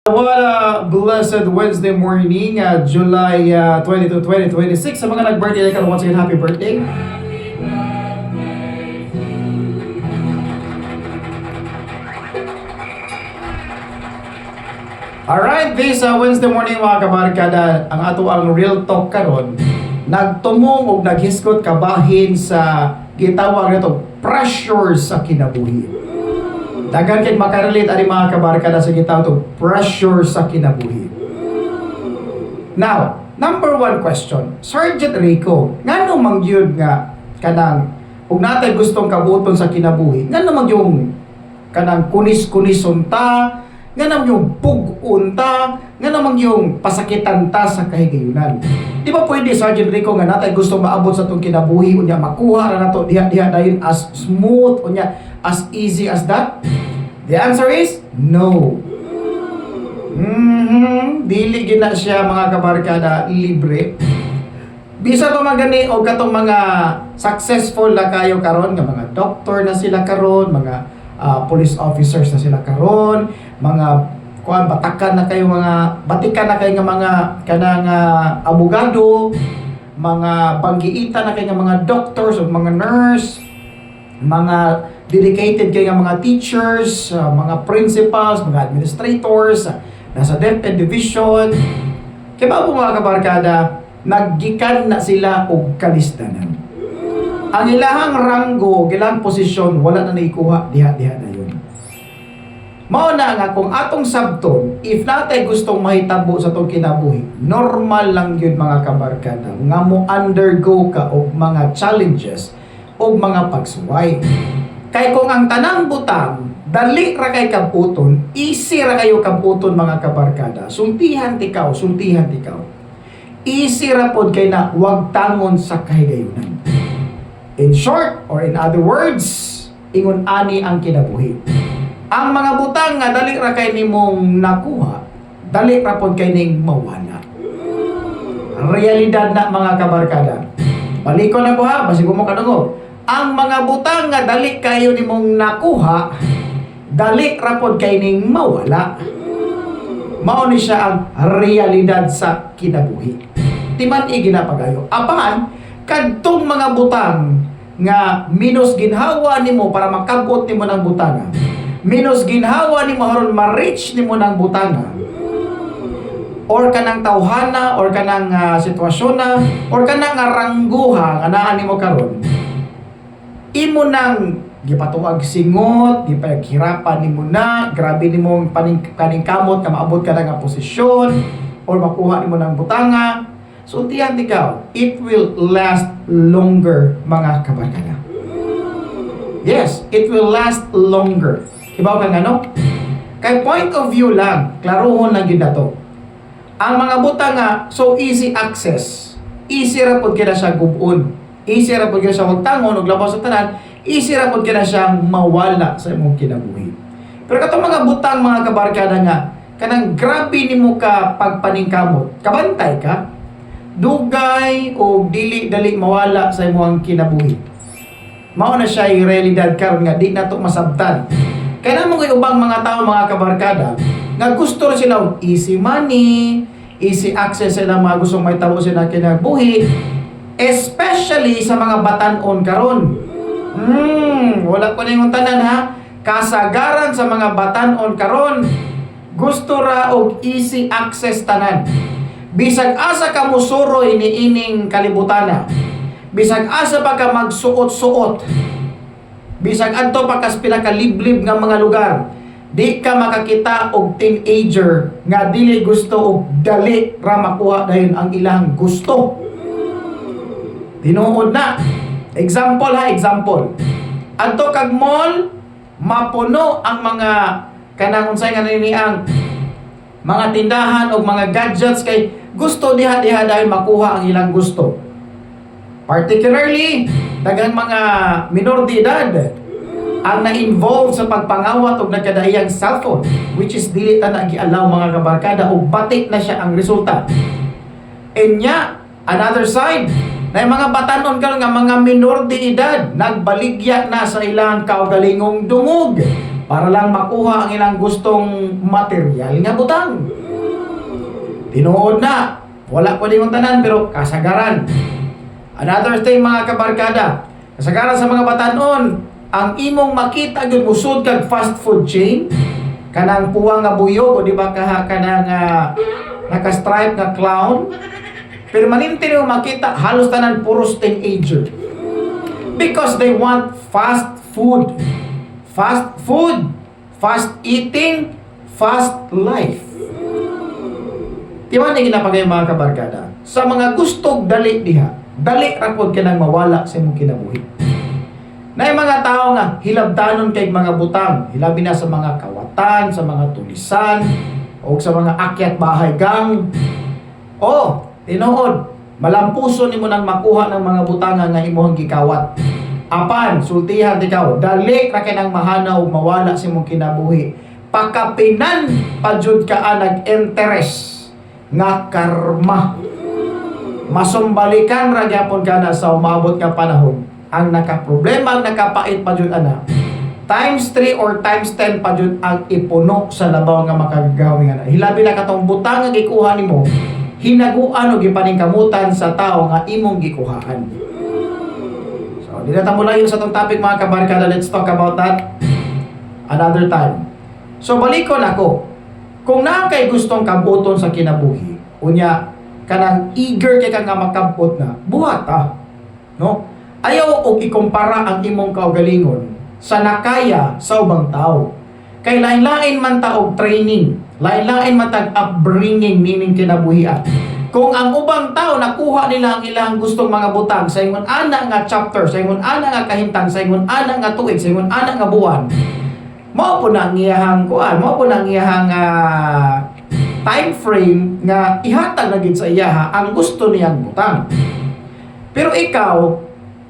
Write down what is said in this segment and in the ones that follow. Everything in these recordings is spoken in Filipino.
What a blessed Wednesday morning, July 22, 2026. Sa mga nag-birthday ka, once again, happy birthday. Alright, this Wednesday morning mga kabarkada, ang ato ang real talk karon, nagtumong o naghiskot kabahin sa gitawag nito pressure sa kinabuhi. Dagan kay makarelate ani mga kabarkada sa gitawag to pressure sa kinabuhi. Now, number one question, Sergeant Rico, ngano man gyud nga kanang ug natay gustong kabuton sa kinabuhi, ngano man yung kanang kunis-kunison ta, nga naman yung pugon ta, nga naman yung pasakitan ta sa kahigayunan. Di ba pwede, Sergeant Rico, nga natay gusto maabot sa itong kinabuhi, unya makuha na nato diha-diha dayon as smooth, unya as easy as that? The answer is no. Dili gina siya mga kabarkada libre. Bisa pa magani o katong mga successful na kayo karon nga mga doktor na sila karon, mga police officers na sila karon, mga batikan na kayo nga mga kanang abogado, mga panggiita na kayo nga mga doctors o mga nurse, mga dedicated kayo nga mga teachers, mga principals, mga administrators, nasa DepEd division. Kaya ba po mga kabarkada, naggikan na sila og kalistanan. Ang ilahang ranggo, ilang posisyon, wala na naikuha, diha-diha na yun. Mao na nga kung atong sabton, if natay gustong mahitabo sa itong kinabuhi, normal lang yun mga kabarkada, nga mo undergo ka og mga challenges og mga pagsuway. Kay kung ang tanang butang, dali ra kay kaputon, easy ra kayo kaputon mga kabarkada, sultihan tikaw. Easy ra pod kay na wag tangon sa kahigayunan. In short, or in other words, ingon ani ang kinabuhi. Ang mga butang nga dali ra kay nimong nakuha, dali ra pod kay ning mawala. Realidad na mga kabarkada. Balikon na ko ha, basi mo kadungog. Ang mga butang nga dali kayo nimong nakuha, dali ra pod kay ning mawala. Mao ni siya ang realidad sa kinabuhi. Timan-i ginapagayo. Apan kadtong mga butang nga minus ginhawa nimo para makabot nimo ng butanga, minus ginhawa nimo haron ma-reach nimo ng butanga, or kanang tawhana, or kanang sitwasyon na, or kanang rangguha nga naa nimo karon, imo nang gipatuwag singot, gipaghirapan nimo na, grabe nimo paningkamot ka maabot ka na nga posisyon, or makuha nimo ng butanga. So, tiyan ikaw, it will last longer, mga kabarkada. Yes, it will last longer. Ibaw kang ano? Kay point of view lang, klaruhon lang yun na to. Ang mga butang nga, so easy access. Easy ra pod kina siya gubon. Easy ra pod kina siya magtangon, o labaw sa tanan. Easy ra pod kina siya mawala sa imong kinabuhi. Pero katong mga butang, mga kabarkada nga, kanang grabe nimo ka pagpaningkamot, kabantay ka, dugay o dili-dali mawala sa imong kinabuhi. Mao na siya yung realidad karon nga di nato masabtan. Kaya naman kay ubang mga tao, mga kabarkada, nga gusto na sila easy money, easy access sila, mga gustong may tabo sila kinabuhi, especially sa mga batan-on karon. Wala ko na yung tanan ha. Kasagaran sa mga batan-on karon, gusto ra og easy access tanan. Bisag asa ka musuro iniining kalibutana, bisag asa pa ka magsuot-suot, bisag adto pa kas pinakaliblib nga mga lugar, di ka makakita og teenager nga dili gusto og dali ra makuha dayon ang ilang gusto. Tinuod na. Example ha, example. Adto kag mall, mapuno ang mga kanang unsay nga nini ang mga tindahan o mga gadgets kay gusto diha-diha dahil makuha ang ilang gusto. Particularly, daghang mga minor de edad ang na-involve sa pagpangawat o nagkadaiyang cellphone, which is dili ta na gialaw mga kabarkada o batik na siya ang resulta. And nya, another side, na mga batanon karon nga mga minor de edad nagbaligya na sa ilang kaugalingong dungog para lang makuha ang ilang gustong material nga butang. Tinuod na, wala ko din yung tanan pero kasagaran. Another thing mga kabarkada, kasagaran sa mga batanon, ang imong makita gyud musud kag fast food chain, kanang puwang nga buyog o di ba kanang naka-stripe nga clown, permanente niyo makita halos tanan puros teenager. Because they want fast food. Fast food, fast eating, fast life. Di ba na ginapagay mga kabarkada? Sa mga gustong dali diha, dali rapod ka nang mawala sa imong kinabuhi. Na mga tao nga hilabtanon kay mga butang, hilabi na sa mga kawatan, sa mga tulisan, o sa mga akyat bahay gang. O, tinuod, malampuso nimo nang makuha ng mga butanga nga imong gikawat. Apan, sultihan ikaw, dali ra kay nang mahanaw mawala sa imong kinabuhi. Pakapinan pajud ka nag-interest nga karma. Masumbalikan ra gyapon kana sa umabot nga panahon. Ang nakaproblema, ang nakapait pajud ana. Times 3 or times 10 pajud ang ipuno sa labaw nga makagagawin ana. Hilabi na katong butang nga gikuha nimo, hinaguan o gipaningkamutan sa tao nga imong gikuhaan. Di na tamo layo sa itong topic mga kabarkada. Let's talk about that another time. So balikon ako. Kung na kay gustong kabuton sa kinabuhi, unya kanang eager kay ka nga makabot na, buhat no? Ayaw og ikumpara ang imong kaugalingon sa nakaya sa ubang tao. Kay lain-lain man ta og training, lain-lain man tag upbringing meaning kinabuhian. Kung ang ubang tao nakuha nila ang ilang gustong mga butang sa ingon ana nga chapter, sa ingon ana nga kahintang, sa ingon ana nga tuig, sa ingon ana nga buwan, mao po na ang iyahang kuan, mao po na ang iyahang time frame nga ihatag na gid sa iyaha ang gusto niyang butang. Pero ikaw,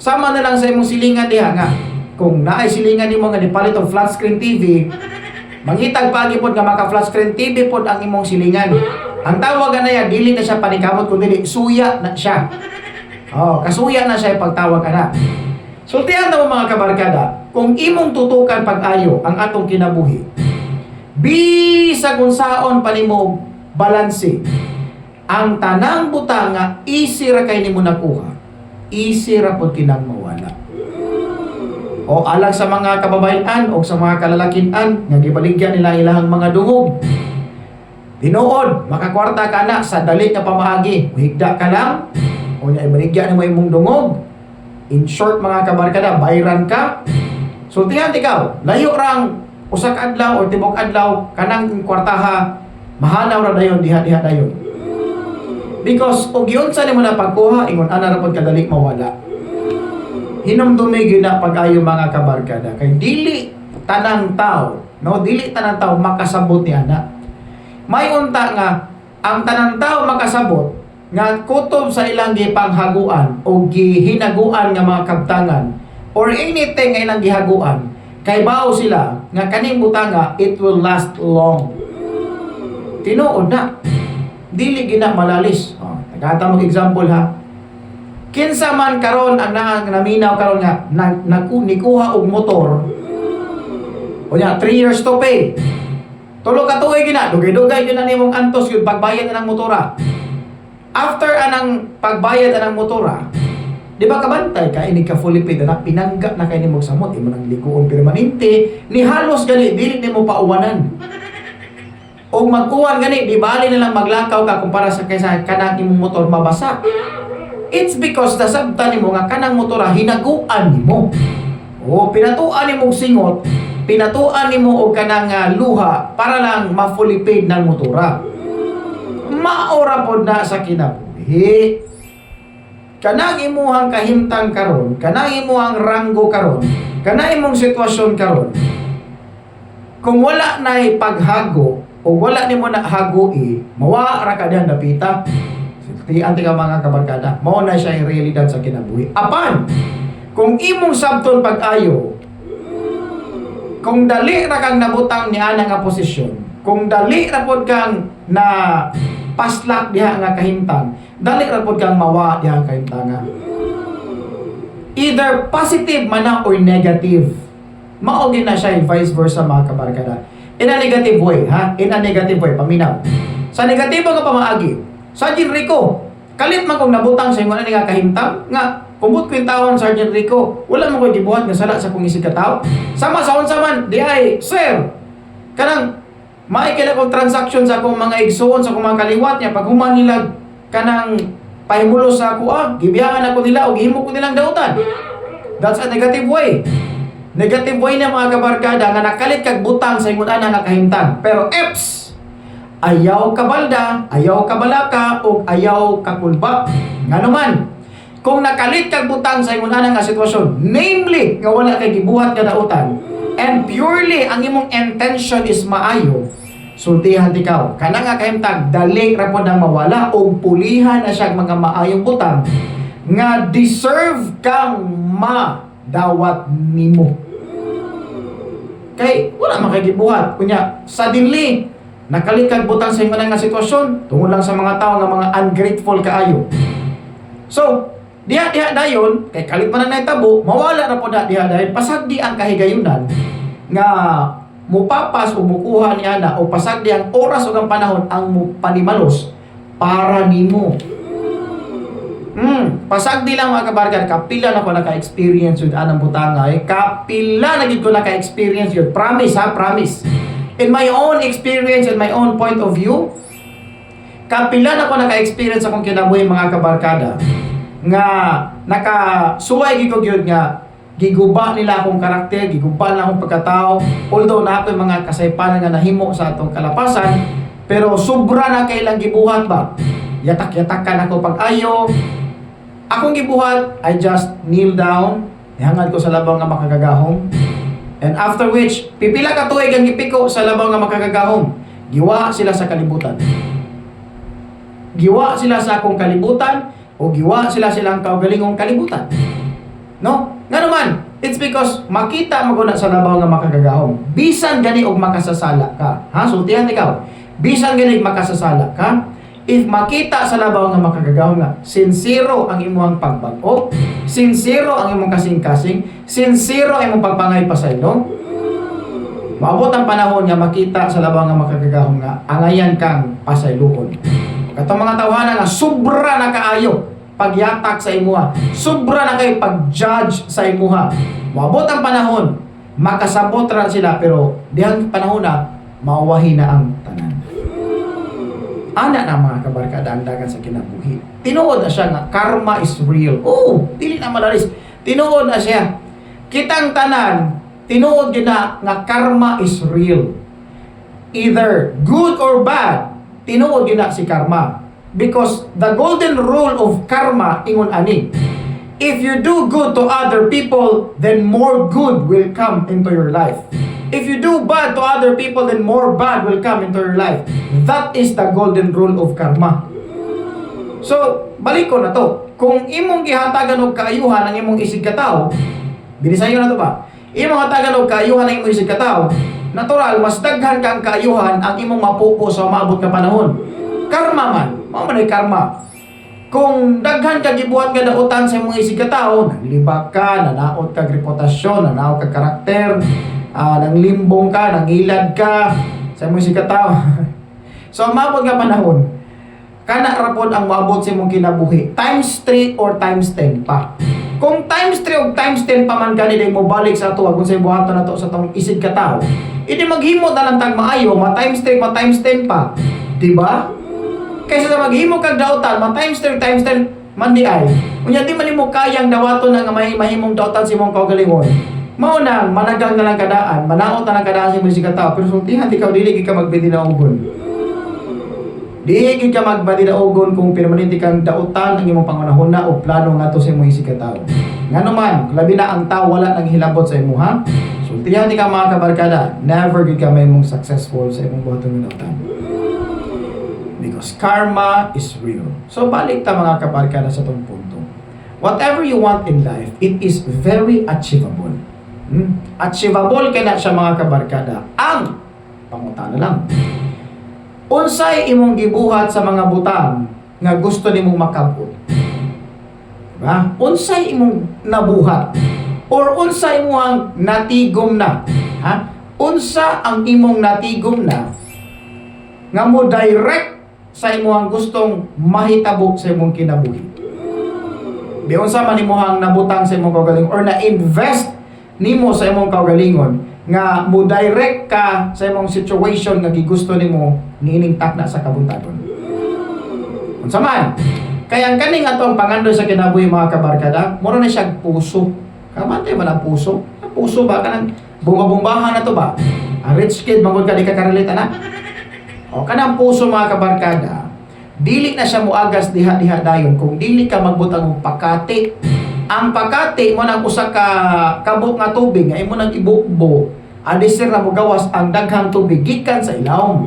sama na lang sa imong silingan diha nga, kung naay silingan nimo nga nipalit og flat screen TV, mangitag pagi pod nga maka flat screen TV pod ang imong silingan. Ang tawag na yan, dili na siya panikamot, kundi suya na siya. Kasuya na siya pagtawag na. Sultihan na mo mga kabarkada, kung imong tutukan pag-ayo ang atong kinabuhi, bisag unsaon pa nimo balanse, ang tanang butang nga easy ra kay nimo nakuha, easy ra pod kinang mawala. O alang sa mga kababayan o sa mga kalalakian nga gibaligyan nila ilahang mga dungog. Tinuod, makakwarta ka na sa dali na pamaagi. Muhigda ka lang, o niya ibaligyan mo imong dungog. In short mga kabarkada, bayran ka. Sultihan ikaw, layo rang usak adlaw o tibok adlaw, kanang kwartaha, mahanaw ra dayon, diha-diha dayon. Because, og yun sa nimo na pagkuha, ingon ana ra pod kadali mawala. Hinumdumi gyud na pag-ayo mga kabarkada. Kay dili tanang tao, no? Dili tanang tao makasabot ni ana. May unta nga, ang tanang tao makasabot nga kutob sa ilang gipanghaguan o gihinaguan nga mga kabtangan or anything nga ilang gihaguan, kay bao sila nga kaning butanga, it will last long. Tinuod na. Dili gina malalis. Nagkata mag example ha. Kinsa man karon ang naminaw karon nga nikuha og motor. O nya 3 years to pay. Tulo ka tuig na, dugay-dugay yun na nimong antos yung pagbayad na ng motora. After anang pagbayad na ng motora, di ba kabantay ka, ini ka fully paid na, pinangga na kayo nimong samot, imo nang likuon permanente, ni halos gani, dili nimo pauwanan. O mag-uwan gani, di bali na lang maglakaw ka kumpara sa kaysa kanang imong motor mabasa. It's because nasabtan nimo nga kanang motora, hinaguan nimo. O pinatuan nimong singot, pinatuan nimo og kanang luha para lang ma-fully paid ng motora. Maora pod na sa kinabuhi. Kanang imuhang kahimtang karon, kanang imuhang ranggo karon, kanang imong sitwasyon karon. Kung wala na'y paghago o wala nimo na hagoi, mawa ra ka diyan dapita. Tiyan ka mga kabarkada, mao na siya yung realidad sa kinabuhi. Apan, kung imong sabton pag-ayo, kung dali ra kang nabutang ni ana nga posisyon, kung dali ra pod kang na paslak diha nga kahimtang, dali ra pod kang mawa diha nga kahimtanga. Either positive man na or negative. mao gyud na siya vice versa mga kabarkada. In a negative way, ha? In a negative way, paminaw. Sa negatibo nga pamaagi, Sergeant Rico, kalit man kong nabutang sa inyo na nga kahimtang, nga, kumbut ko yung tawon, Sergeant Rico, wala mo ko gibuhat nga sala sa kong isig katao. Sama sa unsa man, di ay, sir, kanang, maikila kong transaction sa akong mga igsoon, sa akong mga kaliwat niya, pag human nila, kanang, pahimulo sa ako, gibiyangan ako nila, o gihimo ko nilang dautan. That's a negative way. Negative way na mga kabarkada, nga nakalit kag butang sa inyo na nga kahimtang. Pero, EPS, ayaw kabalda, ayaw kabalaka, o ayaw kakulba. Nga naman, kung nakalit kag butang sa imong ana nga sitwasyon, namely nga wala kay gibuhat nga dautan, and purely ang imong intention is maayo, sultihan ikaw. Kana nga kahimtang dali ra pod ang mawala og pulihan na siya mga maayong butang nga deserve kang madawat nimo. Kay wala makagibuhat kunya suddenly nakalit kag butang sa imong nga sitwasyon tungod lang sa mga tao nga mga ungrateful kaayo. So, diha dayon kay kalit man na tabo, mawala na po diha dayon pasagdi ang kahigayunan nga mupapas o mukuha ni ana o pasagdi ang oras o ang panahon ang panimalos para nimo. Pasagdi lang mga kabarkada, kapila na ko naka-experience yun anang butangay, kapila na gid ko naka-experience yun. Promise ha, promise. In my own experience and my own point of view, kapila na ko naka-experience akong kinabuhi mga kabarkada nga nakasuway gid ko gyud nga giguba nila akong karakter, giguba nila akong pagkatao, although na ako mga kasaypanan nga nahimo sa atong kalapasan, pero sobra na kailang gibuhat ba? Yatak-yatakan ako pag-ayo. Akong gibuhat, I just kneel down, ihangad ko sa labaw nga makagagahom. And after which, pipila ka tuig ang gipiko sa labaw nga makagagahom. Giwa sila sa kalibutan. Giwa sila sa akong kalibutan o giwa silang kaugalingong kalibutan. No? Nga naman, it's because makita mo na sa labaw nga makagagahom. Bisan gani og makasasala ka. Ha? Sultihan ikaw. Bisan gani og makasasala ka. If makita sa labaw nga makagagahom nga, sincero ang imong pagbag-o, sincero ang imong kasing-kasing, sincero ang imong pagpangay pasaylo, maabot ang panahon nga makita sa labaw nga makagagahom nga, angayan kang pasaylukon. Katong mga tawanan nga, sobra na kaayo pagyatak sa imuha, sobra na kayo pag-judge sa imuha. Maabot ang panahon, makasabot ra sila, pero dihang panahon na, mauwahi na ang tanan. Ana na mga kabarkada ang dagan sa kinabuhi. Tinuod na siya nga karma is real. Oh, dili na malalis. Tinuod na siya. Kitang tanan, tinuod yun na nga karma is real. Either good or bad, tinuod yun na si karma. Because the golden rule of karma ingon ani. If you do good to other people, then more good will come into your life. If you do bad to other people, then more bad will come into your life. That is the golden rule of karma. So, balik ko na to. Kung imong gihatagan og kaayuhan ang imong isig katao, binisayo na to ba? Imong hatagan og kaayuhan ang imong isig katao, natural, mas daghan kang kaayuhan ang imong mapupo sa maabot nga panahon. Karma man, mao man ay karma. Kung daghan ka gibuhat nga dautan sa imong isig katao, naglibak ka, nanaot kag reputasyon, nanaot kag karakter, nanglimbong ka, nangilad ka sa imong isig katao. So, maabot nga panahon, kana rapod ang maabot sa imong kinabuhi, times 3 or times 10 pa. Kung times 3 o times 10 pa man kanila mo balik sa ato, kung sa buhaton na to sa tong isig katao, hindi maghimo na lang tag maayo, ma-times 3, ma-times 10 pa. Diba? Kaysa sa maghimo kag dautan, ma-times 3, times 10, man di ay. Unya di man mo kayang dawaton nga mahimong dautan sa imong kaugalingon. Mao nang managang na lang kadaan, manaot na lang kadaan sa imong isig katao, pero sultihan ikaw dili ka magbedi na ugon. Dili ka magbedi na ugon kung permanente kang dautan ang imong pangunahuna o plano ngadto sa imong isig katao. Ngano man, labi na ang tao wala nang hilabot sa imo ha. Sultihan ka mga kabarkada, never gid ka mahimong successful sa imong buhaton nga dautan. Because karma is real. So balik ta mga kabarkada sa tong punto. Whatever you want in life, it is very achievable. Achievable kaya na siya mga kabarkada. Ang pangutana lang, unsay imong gibuhat sa mga butang nga gusto nimong makabot? Diba? Unsay imong nabuhat? Or unsa imong natigom na? Ha? Unsa ang imong natigom na nga mo direct sa imong gustong mahitabo sa imong kinabuhi? Di unsa man imong nabutang sa imong kaugalingon or na-invest nimo sa imong kaugalingon nga mo direct ka sa imong situation nga gigusto nimo niining takna sa kabutagon. Unsa man? Kaya ang kaning atong pangandoy sa kinabuhi mga kabarkada, mura na siya puso. Kamantay man ang puso? Ang puso ba kanang bumabumbahan na to ba? Ang rich kid mangod ka di ka karelate na? O kanang puso mga kabarkada, dili na siya muagas diha-diha dayon kung dili ka magbutang og pakati. Ang pakati mo nang usa ka kabuk nga tubig nga imo nang ibukbo, adisir na mo gawas ang daghang tubig gikan sa ilawom.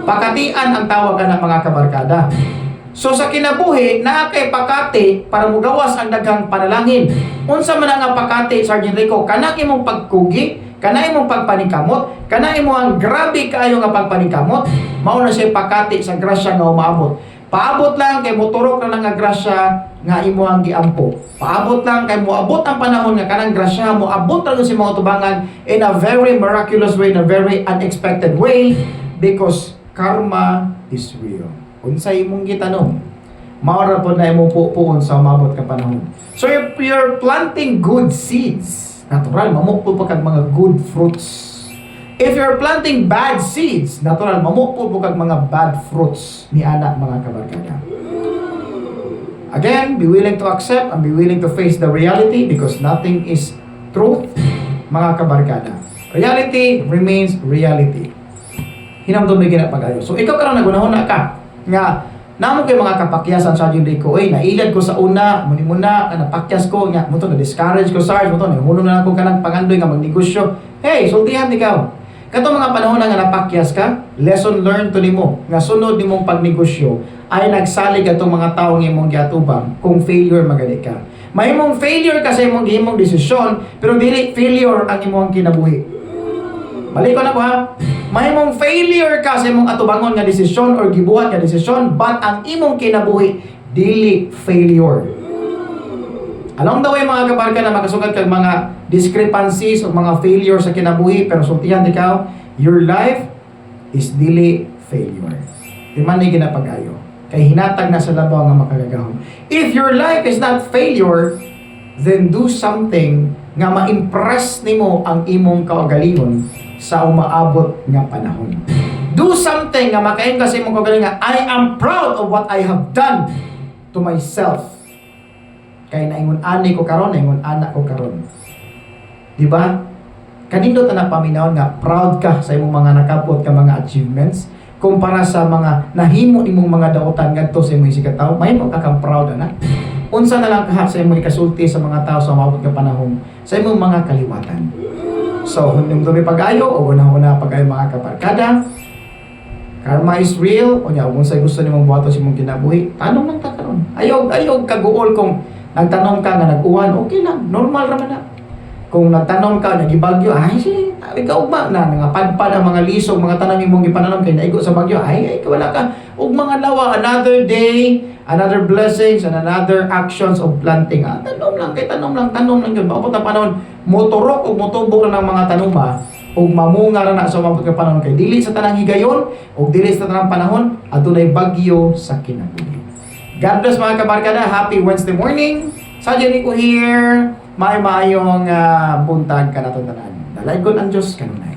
Pakatian ang tawag kana mga kabarkada. So sa kinabuhi, naa kay pakati para mugawas ang daghang panalangin. Unsa man nga pakati, Sergeant Rico, kana imong pagkugi, kana imong pagpanikamot, kana imong ang grabe kaayo nga pagpanikamot, mao na siya pakati sa grasya nga umaabot. Paabot lang kay moturok na lang nga grasya nga imo ang giampo. Paabot lang kay moabot ang panahon nga kanang grasya moabot ra sa mga tubangan in a very miraculous way, in a very unexpected way, because karma is real. Unsay imong gitanong, maura po na imong pupuon sa umabot ka panahon. So if you're planting good seeds, natural, mamukpul pa kag mga good fruits. If you're planting bad seeds, natural, mamukpul po kag mga bad fruits ni anak mga kabarkada. Again, be willing to accept and be willing to face the reality because nothing is truth, mga kabarkada. Reality remains reality. Hinamdon may ginapag-ayo. So ikaw karon nagunahon ka nga namo kay mga kapakyasan sa Sergeant Rico, nailad ko sa una muna ka napakyas ko nga mo to na discourage ko Sarge mo to huno na ako kanang pangandoy nga magnegosyo. Hey, sultihan ikaw kato mga panahon nga napakyas ka, lesson learned to nimo nga sunod nimong pagnegosyo ay nagsalig atong mga tawo nga imong giatubang kung failure magadi ka. Mahimong failure kasi imong gihimong desisyon pero dili failure ang imong kinabuhi. Balik ko na po ha. Mahimong failure ka sa imong atubangon nga desisyon or gibuhat nga desisyon, but ang imong kinabuhi dili failure. Along the way mga kabarka na makasugat kag mga discrepancies o mga failure sa kinabuhi, pero sultihan ikaw, your life is dili failure. Di man ni ginapag-ayo. Kay hinatag na sa labaw nga makagagahom. If your life is not failure, then do something nga ma-impress nimo ang imong kaugalingon sa umaabot nga panahon. Do something nga makain kasi mong kagalingan. I am proud of what I have done to myself. Kaya naingon ani ko karon, naingon anak ko karon. Diba? Kanindot na paminaw nga proud ka sa imong mga nakapot ka mga achievements kumpara sa mga nahimo imong mga dautan ngadto sa imong sikataw. Mahimo ka kang proud ana. Unsa na lang ka sa imong ikasulti sa mga tao sa umaabot nga panahon sa imong mga kaliwatan. So, hindi mo pag-ayo o una-una pag-ayo mga kabarkada. Karma is real. O niya, kung sa'y gusto nimong buhato sa imong kinabuhi, tanong lang ta karon. Ayaw kaguol kung nagtanong ka nga nag-uwan, okay lang, normal raman na. Kung nagtanong ka, nagibagyo, ay, ikaw ba na, nangapadpad ang mga lisog, mga tanong imong ipananom kay naigo sa bagyo, ay, wala ka. Ug mga lawa, another day, another blessings, and another actions of planting. Tanong lang yun. Maabot na panahon, motorok o motubo na ng mga tanuma, o mamunga na sa umabot ka panahon kay dili sa tanang higayon, o dili sa tanang panahon, adunay bagyo sa kinabuhi. God bless mga kabarkada. Happy Wednesday morning. Sergeant Rico here. Maayong buntag ka na tanan. Dalaygon ang Diyos kanunay.